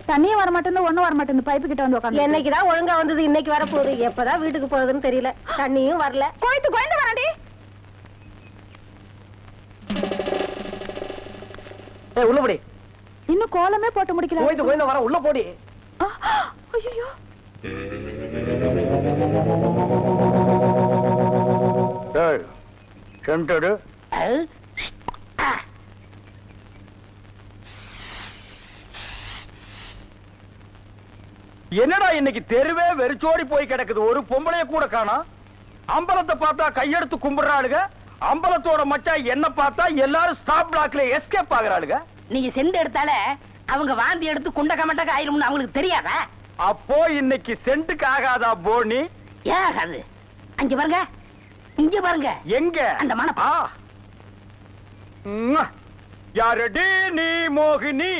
தண்ணியும் வர மாட்டேன்னு ஒண்ணும் வர மாட்டேன்னு பைப்பு கிட்ட வந்து உட்காந்து. என்னைக்குதான் ஒழுங்கா வந்தது, இன்னைக்கு வர போகுது. எப்பதான் வீட்டுக்கு போகுதுன்னு தெரியல. தண்ணியும் வரல. கோயந்து வரடி. உள்ளபடி இன்னும் கோலமே போட்டு முடிக்கல. கோயந்து வர உள்ள போடி. ஐயோ சென்டடு என்னடா இன்னைக்கு தெருவே வெறிச்சோடி போய் கிடக்குது. ஒரு பொம்பளைய கூட காணோம். அம்பலத்தை பார்த்தா கையெடுத்து கும்பிடுறாளுங்க. அம்பலத்தோட மச்சா என்ன பார்த்தா எல்லாரும் ஸ்டாப் பிளாக்ல எஸ்கேப் ஆகுறாளுங்க. நீங்க செண்டு எடுத்தால அவங்க வாந்தி எடுத்து குண்ட கமட்டக்கு ஆயிரும்னு அவங்களுக்கு தெரியாதா? அப்போ இன்னைக்கு சென்ட்டுக்கு ஆகாதா போனி? ஏகாது. அங்க பாருங்க, இங்க பாருங்க. எங்க அந்த மனப்பா யாரடி நீ மோகினி,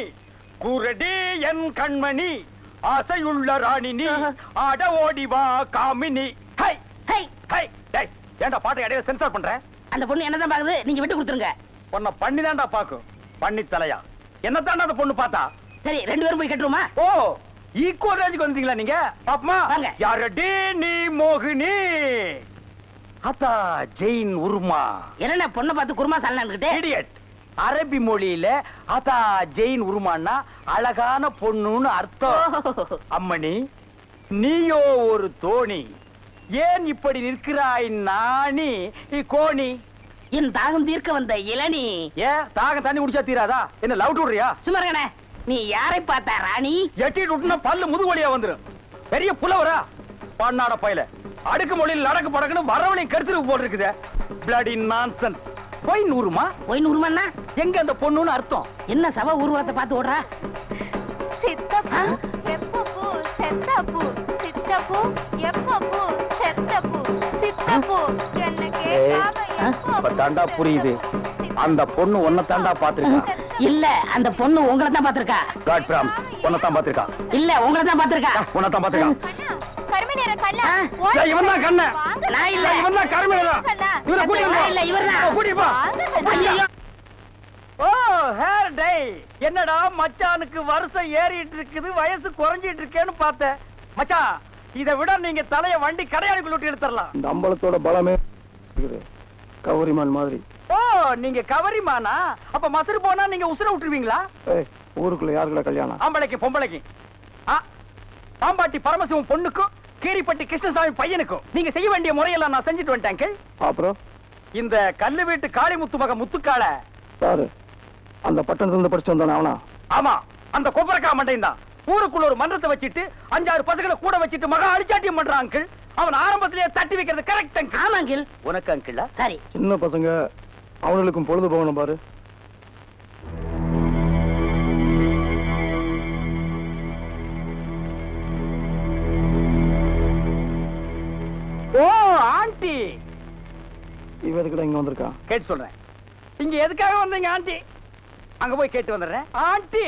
கூரடி என் கண்மணி, ஆசையுள்ள ராணினி, ஆட ஓடி வா காமினி. High high high. டேய் ஏன்டா பாட்டை இடையில சென்சார் பண்ற? அந்த பொண்ணு என்னதான் பாக்குது, நீங்க விட்டு கொடுத்துருங்க. பொண்ண பண்ணி தான்டா பாக்கும். பண்ணி தலையா என்னத்தாண்டா அந்த பொண்ணு பார்த்தா? சரி, 2 பேரும் போய் கட்டுருமா? ஓ ஈக்குவல் ரேஞ்சுக்கு வந்தீங்களா நீங்க? பாப்பமா வாங்க. யாரடி நீ மோகினி, அத்தா ஜெயின் உருமா. என்ன பொண்ணை பார்த்து குருமா சாலனான்கிட்டே? இடியட். அரபி மொழியில அதா ஜெயின் உருமான்னா அழகான பொண்ணுன்னு அர்த்தம். அம்மணி நீயோ ஒரு தோணி, ஏன் இப்படி நிற்கிறாய் நாணி கோணி? என் தாகம் தீர்க்க வந்த இளநீ. ஏன் தாகம் தண்ணி குடிச்சா தீராதா? என்ன லவ் விடுறியா? சுமரகனே, நீ யாரை பார்த்தா ராணி? எட்டிட்டு விட்டுனா பல்லு முதுகு வழியா வந்துரும். பெரிய புலவரா பண்ணாட பையல. அடுக்கு மொழியில் நடக்கு படக்குன்னு வரவழையும் கருத்துருக்கு போட்டு இருக்குது. Bloody nonsense. போய் நூறுமா? போய் நூறுமாண்ணா எங்க அந்த பொண்ணுன்னு அர்த்தம்? என்ன சவ ஊர்வலத்தை பார்த்து ஓடுறா? சித்தப்பு எப்பப்பு செத்தப்பு, சித்தப்பு எப்பப்பு செத்தப்பு, சித்தப்பு என்ன கேட்காம தாண்டா புரியுது. அந்த பொண்ணு உன்னை தாண்டா பாத்துருக்கா. இல்ல, அந்த பொண்ணு உங்களை தான் பாத்திருக்கா. காட் பிராம்ஸ் உன்னை தான் பாத்துருக்கா. இல்ல, உங்களை தான் பாத்திருக்கா. உன்னை தான் பாத்துருக்கா. கருமநேர கண்ணா இவன் தான் கண்ண. நான் இல்ல, இவன் தான் கருமநேரா. இவனை கூட்டி வா. இல்ல, இவர்தான். கூட்டி வா. ஐயோ. ஓ ஹேர் டை. என்னடா மச்சானுக்கு வருஷம் ஏறிட்டு இருக்குது, வயசு குறைஞ்சிட்டு இருக்கேன்னு பார்த்தேன். மச்சான் இதை விட நீங்க தலைய வண்டி கடையாளுக்குள்ள விட்டு எடுத்துடலாம். இந்த அம்பலத்தோட பலமே கவரிமான் மாதிரி. ஓ நீங்க கவரிமானா? அப்ப மசுறு போனா நீங்க உசுர விட்டுருவீங்களா? ஊருக்குள்ள யாருக்குள்ள கல்யாணம்? ஆம்பளைக்கு பொம்பளைக்கு. பாம்பாட்டி பரமசிவம் பொண்ணுக்கும் கீரிப்பட்டி கிருஷ்ணசாமி பையனுக்கும் நீங்க செய்ய வேண்டிய முறையெல்லாம் நான் செஞ்சுட்டு வந்துட்டேன். அப்புறம் இந்த கல்லு வீட்டு காளிமுத்து மக முத்துக்கால சாரு அந்த பட்டணத்துல இருந்து படிச்சு வந்தானே அவனா? ஆமா, அந்த கொப்பரக்கா மண்டையும் தான். ஊருக்குள்ள ஒரு மன்றத்தை வச்சிட்டு 5-6 பசங்களை கூட வச்சிட்டு மகா அடிச்சாட்டியம் பண்றான் அங்கிள். அவன் ஆரம்பத்திலேயே தட்டி வைக்கிறது கரெக்ட் அங்கிள். ஆமா அங்கிள். உனக்கு அங்கிள் சரி. சின்ன பசங்க அவங்களுக்கும் பொழுது போகணும் பாரு. ஓ ஆண்டி, இவ எதுக்குடா இங்க வந்திருக்கான்? கேட்டு சொல்றேன். இங்க எதுக்காக வந்தீங்க ஆண்டி? அங்க போய் கேட்டு வந்துடுறேன். ஆண்டி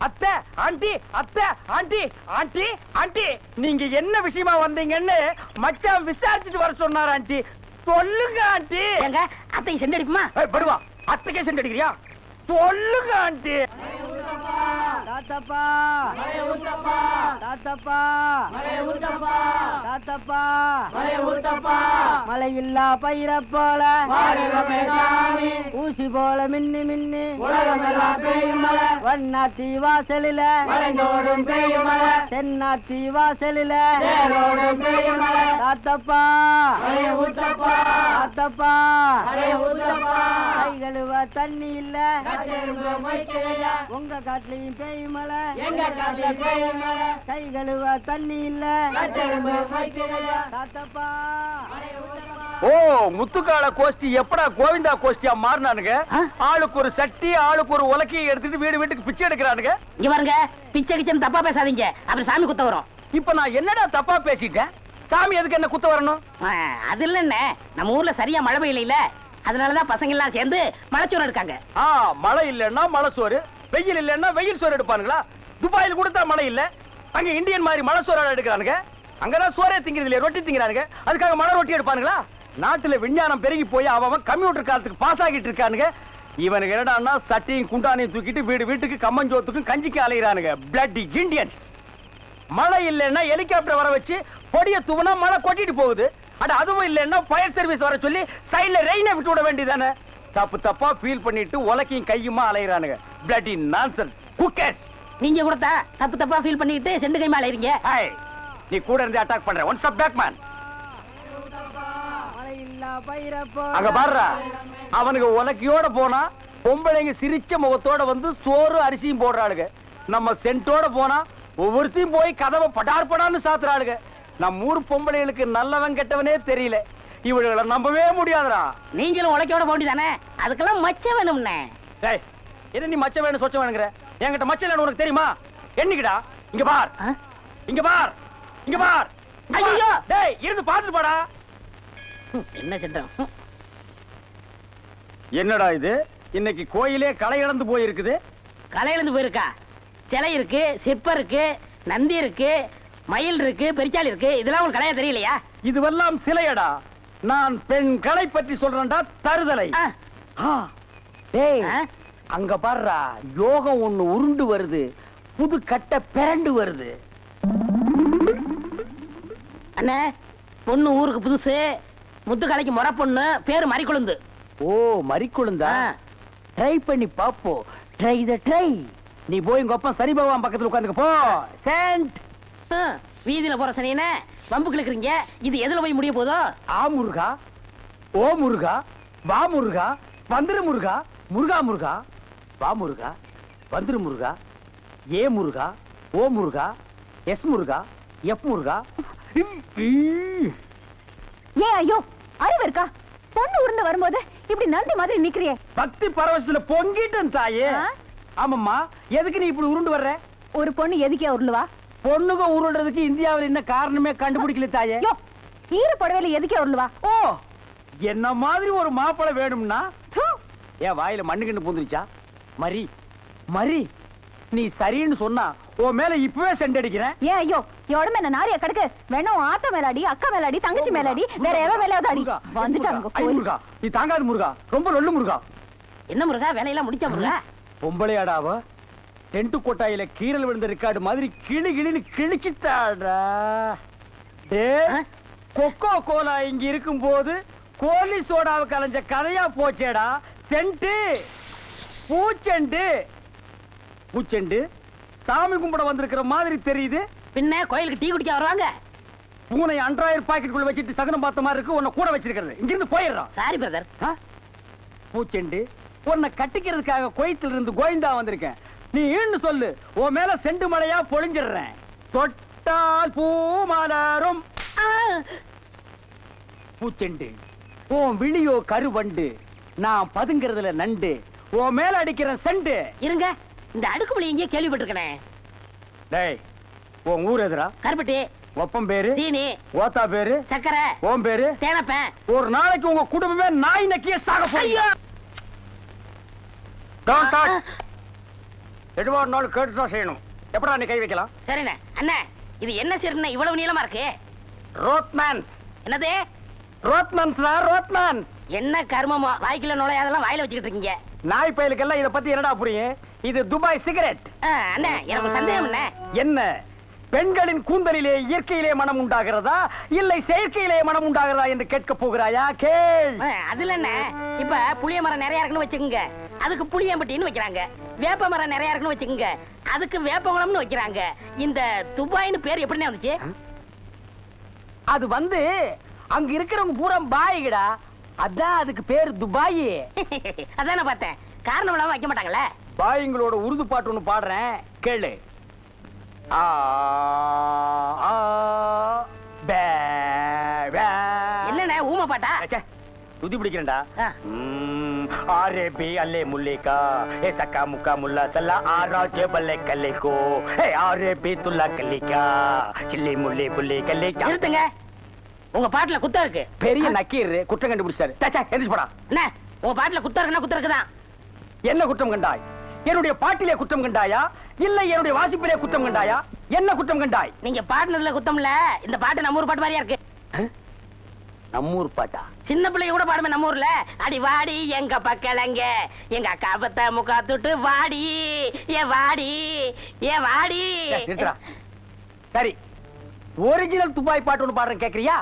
அத்தை, ஆண்டி அத்தை, ஆண்டி ஆண்டி ஆண்டி நீங்க என்ன விஷயமா வந்தீங்கன்னு மச்சான் விசாரிச்சுட்டு வர சொன்னார். ஆண்டி சொல்லுங்க ஆண்டி. எங்க அத்தை செண்டு அடிக்குமா? படுவா, அத்தைக்கே செண்டு அடிக்கிறியா? சொல்லுங்க ஆண்டி. தாத்தப்பா தாத்தப்பா தாத்தப்பா மழை இல்லா பயிர போல ஊசி போல மின்னி மின்னி வண்ணாத்தி வாசலில தென்னாத்தி வாசலில தாத்தப்பா தாத்தப்பா கை கழுவ தண்ணி இல்ல உங்க காட்டுலயும் பேய் மழை, கை கழுவ தண்ணி இல்ல தாத்தப்பா. ஓ முத்துக்கால கோஷ்டி எப்படா கோவிந்தா கோஷ்டியா மாறினானுங்க? ஆளுக்கு ஒரு சட்டி, ஆளுக்கு ஒரு உலக்கையை எடுத்துட்டு வீடு வீட்டுக்கு பிச்சை எடுக்கிறானுங்க. இங்க பாருங்க, பிச்சை கிச்சன் தப்பா பேசாதீங்க, அப்புறம் சாமி குத்த வரும். இப்ப நான் என்னடா தப்பா பேசிட்டேன்? சாமி எதுக்கு என்ன குத்த வரணும்? அது இல்ல, நம்ம ஊர்ல சரியா மழை பெய்யல, அதனாலதான் பசங்க எல்லாம் சேர்ந்து மலைச்சோறு எடுக்காங்க. மழை இல்லன்னா மலை சோறு, வெயில் இல்லன்னா வெயில் சோறு எடுப்பானுங்களா? துபாயில் கூட தான் மழை இல்ல, அங்க இந்தியன் மாதிரி மலை சோறு எடுக்கிறானுங்க. அங்கதான் சோறே திங்கிறது இல்லையா, ரொட்டி திங்கிறானுங்க. அதுக்காக மலை ரொட்டி எடுப்பானுங்களா? நாட்டுல விஞ்ஞானம் பெருகி போய் அவன் கம்ப்யூட்டர் காலத்துக்கு பாஸ் ஆகிட்டு இருக்கானுங்க. இவனுக்கு என்னடான்னா சட்டையும் குண்டானையும் தூக்கிட்டு வீட்டுக்கு கம்மஞ்சோத்துக்கும் கஞ்சிக்கு அலைகிறானுங்க. Bloody Indians. மழை இல்லைன்னா ஹெலிகாப்டர் வர வச்சு பொடிய தூவனா மழை கொட்டிட்டு போகுது. அட அதுவும் இல்லைன்னா ஃபயர் சர்வீஸ் வர சொல்லி சைடுல ரெயினை விட்டு விட வேண்டியதானே. தப்பா ஃபீல் பண்ணிட்டு உலக்கையும் கையுமா அலைகிறானுங்க. Bloody nonsense. குக்கர்ஸ். நீங்க கூட தப்பா ஃபீல் பண்ணிட்டு செண்டு கைமா அலைறீங்க. நீ கூட இருந்து அட்டாக் பண்ற. One stop back man. அங்க பாருடா, அவனுக்கு உலக்கையோட போனா பொம்பளைங்க சிரிச்ச முகத்தோட வந்து சோறு அரிசியும் போடுறாளுங்க. நம்ம சென்ட்டோட போனா ஒவ்வொருத்தையும் போய் கதவை படார்படான்னு சாத்துறாளுங்க. நம்ம ஊர் பொம்பளைகளுக்கு நல்லவன் கெட்டவனே தெரியல. இவளுகளை நம்பவே முடியாதுடா. நீங்களும் உலக்கையோட போண்டிதானே, அதுக்கெல்லாம் மச்சம் வேணும்னே. டேய், என்ன நீ மச்சம் வேணும் சொச்சம் வேணுங்கிற? என்கிட்ட மச்சம் இல்லைன்னு உனக்கு தெரியுமா? என்னைக்குடா? இங்க பார், இங்க பார், இங்க பார். ஐயோ, டேய் இருந்து பாத்துட்டு போடா. என்ன சென்றம்? என்னடா இது? இன்னைக்கு கோயிலே களை இழந்து போயிருக்குது. களை இழந்து போயிருக்கா? சிலை இருக்கு, சிற்பம் இருக்கு, நந்தி இருக்கு, மயில் இருக்கு, பெரிச்சாலி இருக்கு. இதெல்லாம் உங்களுக்கு கலையா தெரியலையா? இதுவெல்லாம் சிலையடா. நான் பெண் கலை பற்றி சொல்றேன்டா. தருதலை. டேய், அங்க பாருடா, யோகம் ஒண்ணு உருண்டு வருது. புது கட்ட பிறண்டு வருது. அண்ணே, பொண்ணு ஊருக்கு புதுசு, முத்துக்கலைக்கு முறை பொண்ணு, பேரு மறிக்குழுந்து. ஓ, மறிக்குழுந்தா? ட்ரை பண்ணி பாப்போ. ட்ரை த ட்ரை. நீ போய் உங்க அப்பா சரி பகவான் பக்கத்துல உட்காந்துக்க போ. சென்ட். வீதியில போற சனியன பம்பு கிழக்குறீங்க. இது எதுல போய் முடிய போதோ? ஆ முருகா, ஓ முருகா, வா முருகா, வந்துரு முருகா, முருகா முருகா, வா முருகா, வந்துரு முருகா, ஏ முருகா, ஓ முருகா, எஸ் முருகா, எஃப் முருகா. ஏன் ஐயோ, அறிவு இருக்கா? பொண்ணு உருண்டு வரும்போது இப்படி நந்தி மாதிரி நிக்கிறியே. பக்தி பரவசத்துல பொங்கிட்டேன் தாயே. ஆமாம்மா, எதுக்கு நீ இப்படி உருண்டு வர்ற? ஒரு பொண்ணு எதுக்கே உருளுவா? பொண்ணுக உருள்றதுக்கு இந்தியாவில் என்ன காரணமே கண்டுபிடிக்கல தாயே. ஈர புடவையில எதுக்கே உருளுவா? ஓ, என்ன மாதிரி ஒரு மாப்பிளை வேணும்னா ஏன் வாயில மண்ணுகிண்டு பூந்துருச்சா? மரி மரி, நீ சரின்னு சொன்னா உன் மேல இப்பவே செண்டடிக்கிறேன். ஏன் ஐயோ, உடம்பு என்ன நாரியா கிடக்கு? வேணும் ஆத்த மேலாடி, அக்கா மேலாடி, தங்கச்சி மேலாடி, வேற எவ மேலாவது அடி. வந்துட்டாங்க. முருகா, நீ தாங்காது முருகா, ரொம்ப நொல்லு முருகா. என்ன முருகா, வேலையெல்லாம் முடிச்ச முருகா? பொம்பளையாடாவ டென்ட் கொட்டாயில கீரல் விழுந்த ரெக்கார்டு மாதிரி கிளி கிளின்னு கிழிச்சிட்டாடா. கொக்கோ கோலா இங்க இருக்கும் போது கோலி சோடாவை கலைஞ்ச கதையா போச்சேடா. சென்ட்டு பூச்செண்டு. பூச்செண்டு சாமி கும்பிட வந்திருக்கிற மாதிரி தெரியுது. பின்ன கோயிலுக்கு டீ குடிக்க வருவாங்க. பூனை அன்றாயிரம் பாக்கெட்டுக்குள்ள வச்சிட்டு சகனம் பார்த்த மாதிரி இருக்கு. உன்னை கூட வச்சிருக்கிறது. இங்கிருந்து போயிடுறான். Sorry brother. பூச்செண்டு, உன்னை கட்டிக்கிறதுக்காக கோயத்துல இருந்து கோயந்தா வந்திருக்கேன். நீ ஈன்னு சொல்லு, உன் மேல செண்டு மழையா பொழிஞ்சிடுறேன். தொட்டால் பூ மலரும். பூச்செண்டு, உன் விழியோ கருவண்டு, நான் பதுங்கிறதுல நண்டு. உன் மேல அடிக்கிற செண்டு. இருங்க, இந்த அடுக்குமொழி எங்கேயே கேள்விப்பட்டிருக்கேன். டேய், உன் ஊர் எதுரா? கருப்பட்டி. ஒப்பம் பேரு? சீனி. ஓத்தா பேரு? சக்கரை. ஓம் பேரு? தேனப்பேன். ஒரு நாளைக்கு உங்க குடும்பமே நாய் நக்கிய சாக போறீங்க. எதுவாக நாள் கேட்டுதான் செய்யணும். எப்படா நீ கை வைக்கலாம்? சரிண்ணே. அண்ணா, இது என்ன சரிண்ணே இவ்வளவு நீளமா இருக்கு? ரோட்மேன். என்னது? ரோட்மேன்ஸ். ரோட்மேன் என்ன கர்மமோ, வாய்க்குள்ள நுழையாதெல்லாம் வாயில வச்சுக்கிட்டு இருக்கீங்க. நாய் பயலுக்கெல்லாம் இத பத்தி என்னடா புரியும்? இது துபாய் சிகரெட். அண்ணா, எனக்கு சந்தேகம் என்ன? என்ன, பெண்களின் கூந்தலிலே இயற்கையிலே மனம் உண்டாகிறதா இல்லை செயற்கையிலே மனம் உண்டாகிறதா என்று கேட்க போகிறாயா? கேள். அதுல என்ன, இப்ப புளிய மரம் நிறைய இருக்குன்னு வச்சுக்கோங்க, அதுக்கு புளியம்பட்டின்னு வைக்கிறாங்க. வேப்ப மரம் நிறைய இருக்குன்னு வச்சுக்கோங்க, அதுக்கு வேப்பங்குளம்னு வைக்கிறாங்க. இந்த துபாய்னு பேர் எப்படின்னு வந்துச்சு? அது வந்து அங்க இருக்கிறவங்க பூரா பாய்கடா, அதான் அதுக்கு பேர் துபாய். அதான் நான் பார்த்தேன். காரணம் இல்லாம வைக்க மாட்டாங்கல்ல. பாய்ங்களோட உருது பாட்டு ஒண்ணு பாடுறேன், கேளு. ஆ ஆ பே பே. என்னண்ணே ஊமை பாட்டா? துதி பிடிக்கிறேன்டா. ஆரே பி அல்லே முல்லேகா ஏ சக்கா முக்கா முல்லா சல்லா ஆரா ஜேபல்லே கல்லேகோ ஏ ஆரே பி துல்லா கல்லிகா சில்லி முல்லே புல்லே கல்லேகா. நிறுத்துங்க, உங்க பாட்டுல குத்தம் இருக்கு. பெரிய நக்கீர் குற்றம் கண்டுபிடிச்சாரு. தச்சா எந்திரிச்சு போடா. என்ன, உங்க பாட்டுல குத்தம் இருக்குன்னா குத்தம் இருக்குதான். என்ன குற்றம் கண்டாய்? என்னுடைய பாட்டிலே குற்றம் கண்டாயா இல்லை என்னுடைய வாசிப்பிலே குற்றம் கண்டாயா? என்ன குற்றம் கண்டாய்? நீங்க பாட்டுனதுல குத்தம் இல்ல. இந்த பாட்டு நம்ம ஊர் பாட்டு மாதிரியா இருக்கு. நம்மூர் பாட்டா? சின்ன பிள்ளைய கூட பாடுமே நம்ம ஊர்ல. அடி வாடி எங்க பக்கலங்க, எங்க அக்கா பத்த முக்கா தொட்டு வாடி ஏ வாடி ஏ வாடி. நிறுத்துடா. சரி, ஒரிஜினல் துபாய் பாட்டு ஒண்ணு பாடுறேன், கேக்குறியா?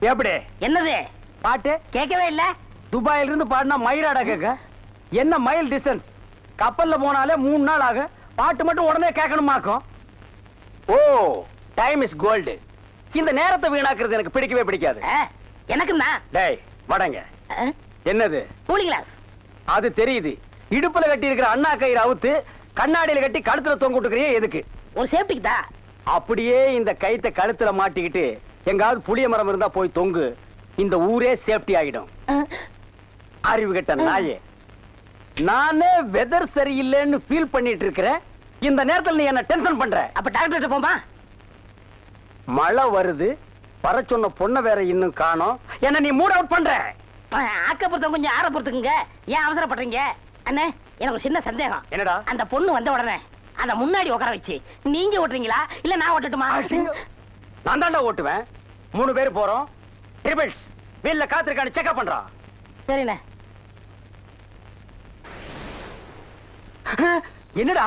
எப்படி? என்னது பாட்டு கேட்கவே இல்ல? துபாயில இருந்து பாடினா மயிராடா கேட்க. என்ன மைல் டிஸ்டன்ஸ்? கப்பல்ல போனாலே 3 நாள் ஆகும். பாட்டு மட்டும் உடனே கேட்கணுமாக்கும். ஓ, டைம் இஸ் கோல்டு. இந்த நேரத்தை வீணாக்குறது எனக்கு பிடிக்கவே பிடிக்காது. எனக்குன்னா டேய் வடங்க. என்னது? Cooling glass. அது தெரியுது. இடுப்புல கட்டி இருக்கிற அண்ணா கயிறு அவுத்து கண்ணாடியில கட்டி கழுத்துல தொங்க விட்டுக்கிறியே எதுக்கு? ஒரு சேஃப்டிக்கு தான். அப்படியே இந்த கயித்தை கழுத்துல மாட்டிக்கிட்டு எங்காவது புளிய மரம் இருந்தா போய் தொங்கு. இந்த ஊரே சேஃப்டி ஆகிடும். அறிவு கெட்ட நாயே, நானே வெதர் சரியில்லைன்னு ஃபீல் பண்ணிட்டு இருக்கிறேன். இந்த நேரத்தில் நீ என்ன டென்ஷன் பண்ற. அப்ப டாக்டர் போமா? மழை வருது, வர சொன்ன பொண்ணை வேற இன்னும் காணோம். என்ன நீ மூட் அவுட் பண்ற. ஆக்கப்புறத்த கொஞ்சம் ஆற பொறுத்துக்குங்க. ஏன் அவசரப்படுறீங்க? அண்ணே, எனக்கு ஒரு சின்ன சந்தேகம். என்னடா? அந்த பொண்ணு வந்த உடனே அந்த முன்னாடி உட்கார வச்சு நீங்க ஓட்டுறீங்களா இல்ல நான் ஓட்டட்டுமா? நான் தாண்டா ஓட்டுவேன். 3 பேர் போறோம். ட்ரிபிள்ஸ் வீல்ல காத்திருக்கான்னு செக்அப் பண்றா. சரிண்ணே. என்னடா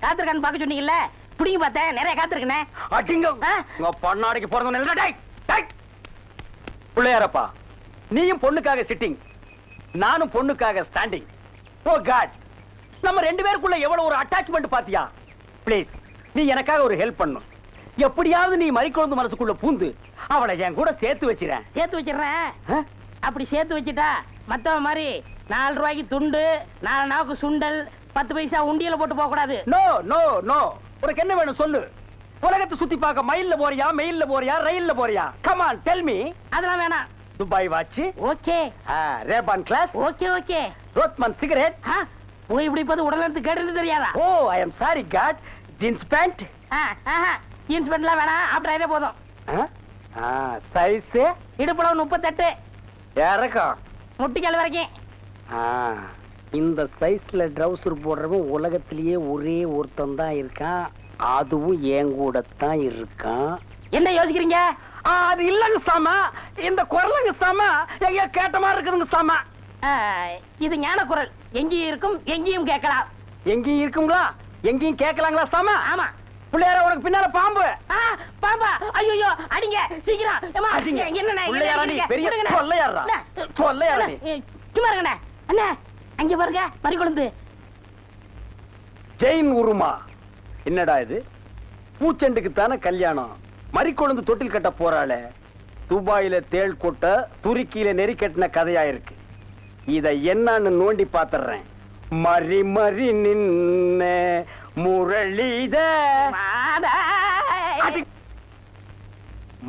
காத்திருக்கான்னு பாக்க சொன்னீங்கல்ல, புடிங்க பார்த்தேன். நிறைய காத்திருக்கனே. அடிங்க. உங்க பொண்ணாடிக்கு போறதுன்னு டேய் டேய். புள்ளையாரப்பா, நீயும் பொண்ணுக்காக சிட்டிங், நானும் பொண்ணுக்காக ஸ்டாண்டிங். ஓ காட், நம்ம 2 பேருக்குள்ள எவ்வளவு ஒரு அட்டாச்மெண்ட் பாத்தியா? ப்ளீஸ், நீ எனக்காக ஒரு ஹெல்ப் பண்ணணும். எப்படியாவது நீ மறிக்குழந்து மனசுக்குள்ள பூந்து அவளை என் கூட சேர்த்து வச்சிரேன். சேர்த்து வச்சிடுறேன். அப்படி சேர்த்து வச்சிட்டா மத்தவன் மாதிரி 4 ரூபாய்க்கு துண்டு, 4 நாவுக்கு சுண்டல், 10 பைசா உண்டியல போட்டு போக கூடாது. No no no. உனக்கு என்ன வேணும் சொல்லு. உலகத்தை சுத்தி பார்க்க மயில்ல போறியா, மெயில்ல போறியா, ரயில்ல போறியா? Come on tell me. அதெல்லாம் வேணாம். Dubai watch okay. Ray Ban glass okay okay. Rothman cigarette. போய் இப்படி பார்த்து உடல்ல இருந்து கேட்டது தெரியாதா? Oh, I am sorry god. Jeans pant. Jeans பேண்ட்லாம் வேணாம். ஆப்டர் ஆயிட்டே போதும். சைஸ் இடுப்புல 38, இறக்கம் முட்டிக்கால் வரைக்கும். இந்த சைஸ்ல ட்ரவுசர் போடுறவன் உலகத்திலேயே ஒரே ஒருத்தன் தான் இருக்கான். அதுவும் என் கூட தான் இருக்கான். என்ன யோசிக்கிறீங்க? அது இல்லங்க சாமா, இந்த குரலுங்க சாமா எங்க கேட்ட மாதிரி இருக்குதுங்க சாமா. இது ஞான குரல். எங்கேயும் இருக்கும், எங்கேயும் கேட்கலாம். எங்கேயும் இருக்குங்களா, எங்கேயும் கேட்கலாங்களா சாமா? ஆமா. பிள்ளையார, உனக்கு பின்னால பாம்பு. பாம்பா? ஐயோ, அடிங்க சீக்கிரம். பிள்ளையாரா நீ? பெரிய கொள்ளையாரா? கொள்ளையாரா நீ? சும்மா இருங்கண்ணே. அண்ணா, அங்க பாருங்க மறிக்குழந்து. ஜெயின் உருமா. என்னடா இது? பூச்செண்டுக்கு தானே கல்யாணம். மறிக்கொழுந்து தொட்டில் கட்ட போறாளே. துபாயில தேள் கொட்ட, துருக்கியில நெறி கட்டின கதையா இருக்கு. இத என்னன்னு நோண்டி பாத்துறேன். மறி மறி நின்ன முரளித,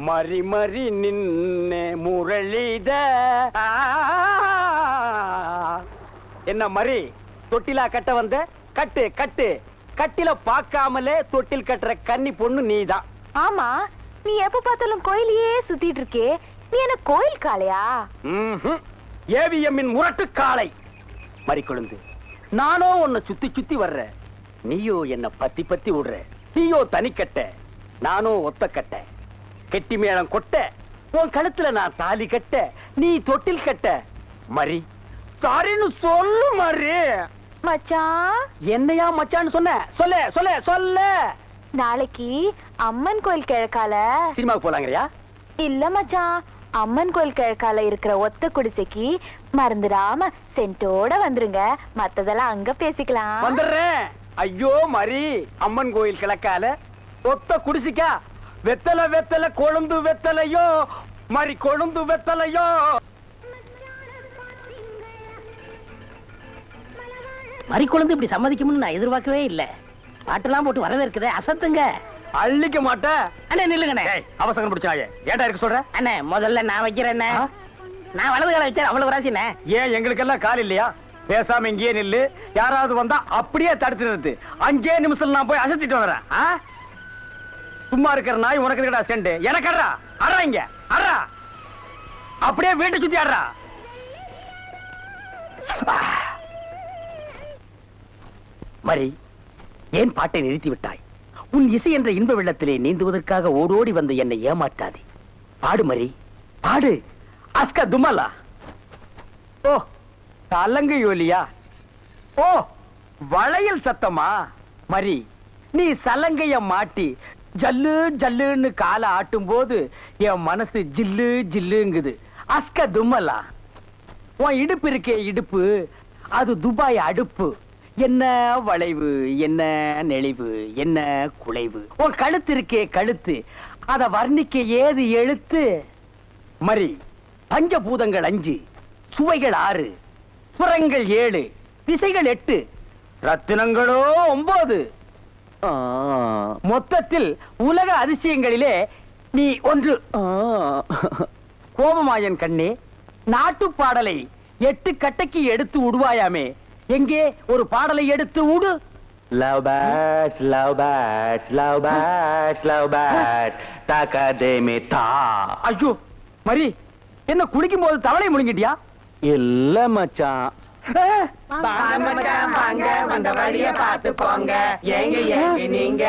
மறி மறி நின்ன முரளித. என்ன மறி, தொட்டிலா கட்ட வந்த? கட்டு கட்டு. கட்டில பாக்காமலே தொட்டில் கட்டுற கன்னி பொண்ணு நீதான். ஆமா, நீ எப்ப பார்த்தாலும் கோயிலையே சுத்திட்டு இருக்கே. நீ என்ன கோயில் காளையா? ஏவிஎம்மின் முரட்டு காளை. மறிக்கொழுந்து, நானோ உன்னை சுத்தி சுத்தி வர்ற, நீயோ என்ன பத்தி பத்தி விடுற. நீயோ தனிக்கட்ட, நானோ ஒத்த கட்ட. கெட்டி மேளம் கொட்ட, உன் கழுத்துல நான் தாலி கட்ட, நீ தொட்டில் கட்ட. மறி, சாரின்னு சொல்லு மறி. மச்சான். என்னையா மச்சான்னு சொன்ன? சொல்ல சொல்ல சொல்ல. நாளைக்கு அம்மன் கோயில் கிழக்கால சினிமாவுக்கு போலாங்கறியா? இல்ல மச்சான், அம்மன் கோயில் கிழக்கால இருக்கிற ஒத்த குடிசைக்கு மறந்துடாம சென்ட்டோட வந்துருங்க. மத்ததெல்லாம் அங்க பேசிக்கலாம். வந்துடுறேன். ஐயோ மறி, அம்மன் கோயில் கிழக்கால ஒத்த குடிசைக்கா? வெத்தலை வெத்தலை கொழுந்து வெத்தலையோ, மறி கொழுந்து வெத்தலையோ. மறிக்குழந்து இப்படி சம்மதிக்கும்னு நான் எதிர்பார்க்கவே இல்ல. பாட்டெல்லாம் போட்டு வரவேற்குது. அசத்துங்க. அள்ளிக்க மாட்டேன். அண்ணே நில்லுங்கண்ணே. அவசரம் பிடிச்சாயே. ஏடா இருக்கு சொல்ற? அண்ணே முதல்ல நான் வைக்கிறேன். நான் வலது கால வச்சேன் அவ்வளவு ராசினே. ஏன் எங்களுக்கெல்லாம் கால் இல்லையா? பேசாம இங்கேயே நில்லு. யாராவது வந்தா அப்படியே தடுத்து நிறுத்து. 5 நிமிஷம் நான் போய் அசத்திட்டு வரேன். சும்மா இருக்கிற நாய் உனக்கு இருக்கடா செண்டு. எனக்கு அட்றா அட்றா இங்க அட்றா. அப்படியே வீட்டை சுத்தி ஆடுறா. மரி, ஏன் பாட்டை நிறுத்தி விட்டாய்? உன் இசை என்ற இன்ப வெள்ளத்திலே நீந்துவதற்காக ஓடோடி வந்து என்னை ஏமாற்றாதே. பாடு மரி, பாடு. அஸ்கா துமலா. ஓ, தலங்கு யோலியா. ஓ, வளையல் சத்தமா? மரி, நீ சலங்கைய மாட்டி ஜல்லு ஜல்லுன்னு காலை ஆட்டும் போது என் மனசு ஜில்லு ஜில்லுங்குது. அஸ்க தும்மலா. உன் இடுப்பு இருக்கே இடுப்பு, அது துபாய் அடுப்பு. என்ன வளைவு, என்ன நெளிவு, என்ன குலைவு. உன் கழுத்து இருக்கே கழுத்து, அத வர்ணிக்க ஏது எழுத்து? மரி, பஞ்சபூதங்கள் 5, சுவைகள் 6, புறங்கள் 7, திசைகள் 8, ரத்தினங்களோ 9. மொத்தத்தில் உலக அதிசயங்களிலே நீ ஒன்று. கோபமாயன் கண்ணே, நாட்டு பாடலை 8 கட்டைக்கு எடுத்து உடுவாயாமே, எங்கே ஒரு பாடலை எடுத்து உடு. Love birds, love birds, love birds, love birds, takademe ta. ஐயோ மரி, என்ன குளிக்கும் போது தவளை முழுங்கிட்டியா? இல்ல மச்சான். வந்த வழிய பாத்து போங்க. எங்க நீங்க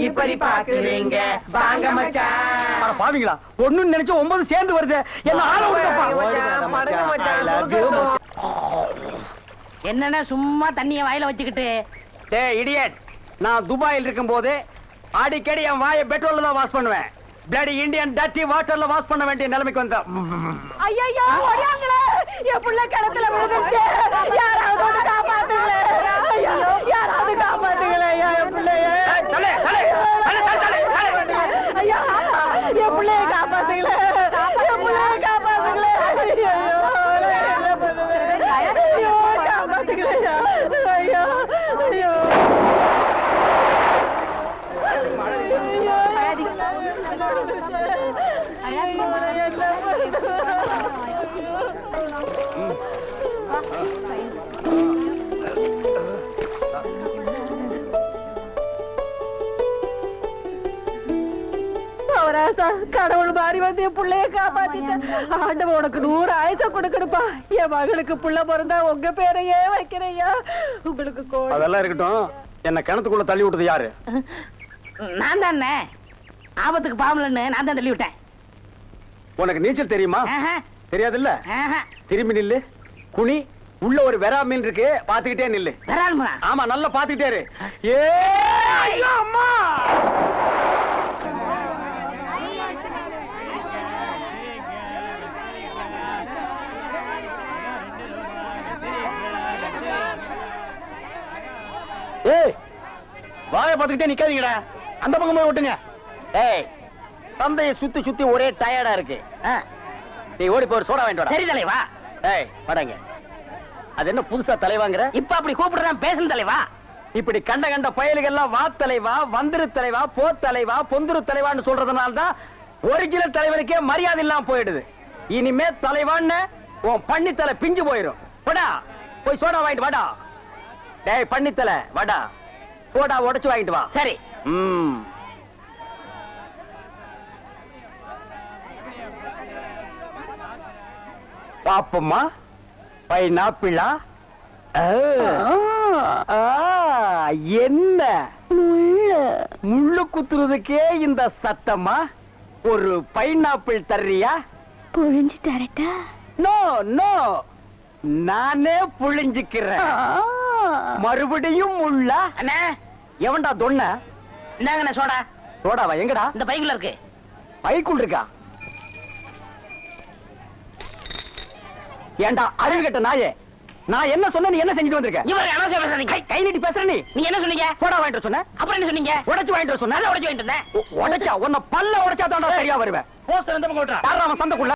இப்படி பாக்குறீங்க? வாங்க மச்சான். பாவீங்களா, ஒண்ணு நினைச்சு 9 சேர்ந்து வருது. என்ன ஆள என்னன்னா சும்மா தண்ணிய வாயில வச்சுக்கிட்டு. டேய் இடியட், நான் துபாயில் இருக்கும் போது அடிக்கடி என் வாயை பெட்ரோல்ல தான் வாஷ் பண்ணுவேன். பிளடி இந்தியன் டர்ட்டி வாட்டர்ல வாஷ் பண்ண வேண்டிய நிலைமைக்கு வந்தேன். ஐயோ ஓடியாங்களே, என் புள்ள கிணத்துல விழுந்துருச்சு. யாராவது வந்து காப்பாத்துங்களே. ஐயோ, யாராவது காப்பாத்துங்களே. என் பிள்ளைய ஐயா, என் பிள்ளைய காப்பாத்துங்களே. என் பிள்ளைய காப்பாத்துங்களே. ஐயோ காப்பாத்துங்களே. ஐயோ ஐயோ கடவுள் மாறி வந்து என் பிள்ளைய காப்பாத்திட்டேன். ஆண்டவன் உனக்கு 100 ஆயுச கொடுக்கணுப்பா. என் மகளுக்கு புள்ள பிறந்தா உங்க பேரையே வைக்கிறையா. உங்களுக்கு அதெல்லாம் இருக்கட்டும். என்ன கிணத்துக்குள்ள தள்ளி விட்டது யாரு? நான் தானே. ஆபத்துக்கு பாவலன்னு நான் தான் தள்ளி விட்டேன். உனக்கு நீச்சல் தெரியுமா? தெரியாது இல்ல. திரும்பி நில்லு, குனி. உள்ள ஒரு வெரா மீன் இருக்கு, பாத்துக்கிட்டே நில்லு. ஆமா, நல்லா பாத்துக்கிட்டே இரு. ஏ அம்மா, ஏய் வாய பாத்துக்கிட்டே நிக்காதீங்கடா. அந்த பக்கம் போய் விட்டுங்க. ஏய், தந்தையை சுத்தி சுத்தி ஒரே டயர்டா இருக்கு. நீ ஓடி போய் சோடா வாங்கிட்டு வா. சரி தலைவா. ஏய் வாடங்க. அது என்ன புதுசா தலைவாங்கற? இப்ப அப்படி கூப்பிடுறான் பேசணும் தலைவா. இப்படி கண்ட கண்ட பயலுகள் எல்லாம் வா தலைவா, வந்திரு தலைவா, போ தலைவா, பொந்துரு தலைவான்னு சொல்றதுனால தான் ஒரிஜினல் தலைவருக்கே மரியாதை இல்லாம போயிடுது. இனிமே தலைவான்னு உன் பண்ணித்தலை பிஞ்சு போயிடும். வாடா போய் சோடா வாங்கிட்டு வாடா. டேய் பண்ணித்தலை வாடா, சோடா உடைச்சு வாங்கிட்டு வா. சரி. பாப்பம்மா, பைனாப்பிளா? என்ன முள்ளு குத்துறதுக்கே இந்த சத்தமா? ஒரு பைனாப்பிள் தர்றியா? புழிஞ்சு தரட்டா? நோ நோ, நானே புழிஞ்சுக்கிறேன். மறுபடியும் முள்ள? அண்ணா எவன்டா தொன்ன? இந்தாங்கண்ணே சோடா. சோடாவா? எங்கடா? இந்த பைக்குள்ள இருக்கு. பைக்குள் இருக்கா? ஏண்டா அறிவு கெட்ட நாயே, நான் என்ன சொன்ன நீ என்ன செஞ்சுட்டு வந்திருக்க? இவர் அனாவசியம் பேசுறீங்க. கை நீட்டி பேசுற நீ. நீங்க என்ன சொன்னீங்க? சோடா வாங்கிட்டு சொன்ன. அப்புறம் என்ன சொன்னீங்க? உடைச்சு வாங்கிட்டு சொன்ன. உடைச்சு வாங்கிட்டு இருந்தேன். உடைச்சா உன்னை பல்ல உடைச்சா தான்டா சரியா வருவேன். போஸ்டர் இந்த பக்கம் விட்டுறா. யாரா அவன் சந்தைக்குள்ள?